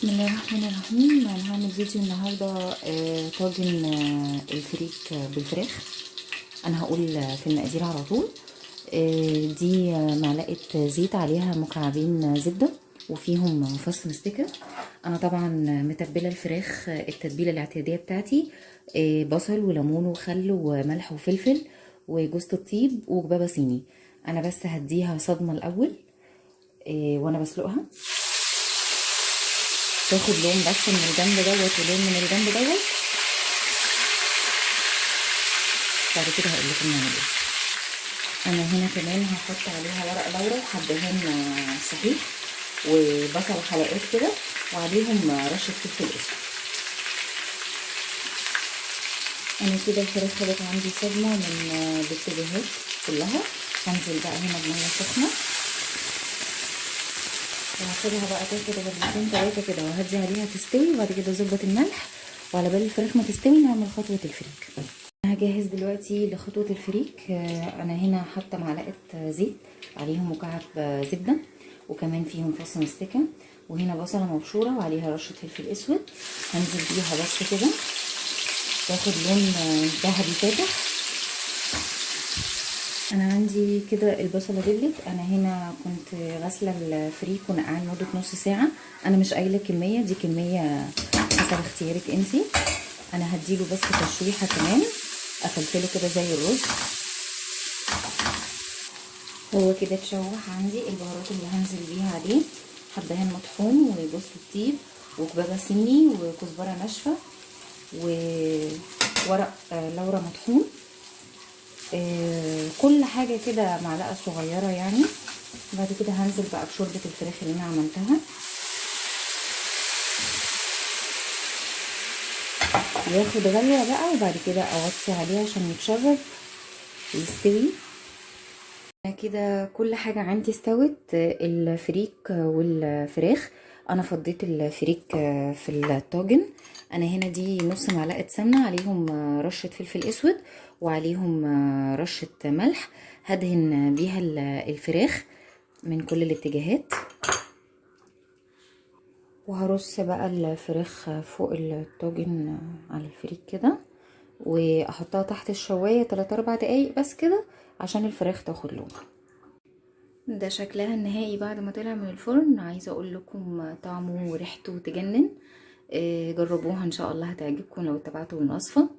بسم الله الرحمن الرحيم. انا هعمل فيديو النهارده طاجن الفريك بالفراخ. انا هقول في المقادير على طول. دي معلقه زيت عليها مكعبين زبده وفيهم فص مستكه. انا طبعا متبله الفراخ التتبيله الاعتياديه بتاعتي، بصل وليمون وخل وملح وفلفل وجوز الطيب وكبابه صيني. انا بس هديها صدمه الاول وانا بسلقها، تاخد لون بس من الجنب دوت ولون من الجنب دوت. بعد كده هقول لكم نعمل ايه. انا هنا كمان هحط عليها ورق لورا وحبهان صحيح وبصل حلقات كده وعليهم رشه فلفل اسود. انا كده الفراخ خدت عندي صدمه من الاتجاهات كلها. هنزل بقى هنا بميه سخنه وهسيبها بقى تاخد غلوتين 3 كده وهدي عليها تستوي، وبعد كده اظبط الملح، وعلى بال الفراخ ما تستوي نعمل خطوه الفريك. هجهز دلوقتي لخطوه الفريك. انا هنا حاطه معلقه زيت عليهم مكعب زبده وكمان فيهم فص مستكه، وهنا بصله مبشوره وعليها رشه فلفل اسود. هنزل بيها بس كده تاخد لون ذهبي فاتح. انا عندي كده البصله دبلت. انا هنا كنت غاسله الفريك ونقعاه لمده نص ساعه. انا مش قايله كميه، دي كميه حسب اختيارك انتي. انا هديله بس تشويحه كمان، قفلتله كده زي الرز. هو كده اتشوح عندي. البهارات اللي هنزل بيها عليه حبهان مطحون وجوز الطيب وكبابه صيني وكزبره ناشفه وورق لورا مطحون. كل حاجه كده معلقه صغيره يعني. بعد كده هنزل بقى بشوربه الفراخ اللي انا عملتها، ياخد غلوه بقى وبعد كده اوطي عليه عشان يتشرب ويستوي. كده كل حاجه عندي استوت، الفريك والفراخ. انا فضيت الفريك في الطاجن. انا هنا دي نص معلقه سمنه عليهم رشه فلفل اسود وعليهم رشه ملح، هدهن بيها الفراخ من كل الاتجاهات، وهرص بقى الفراخ فوق الطاجن على الفريك كده واحطها تحت الشوايه 3-4 دقايق بس كده عشان الفراخ تاخد لون. ده شكلها النهائي بعد ما طلع من الفرن. عايزه اقول لكم طعمه وريحته تجنن. جربوها ان شاء الله هتعجبكم لو اتبعتوا الوصفه.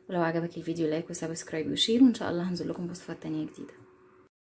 ولو عجبك الفيديو لايك وسبسكرايب وشير، وان شاء الله هنزل لكم بوصفات تانية جديده.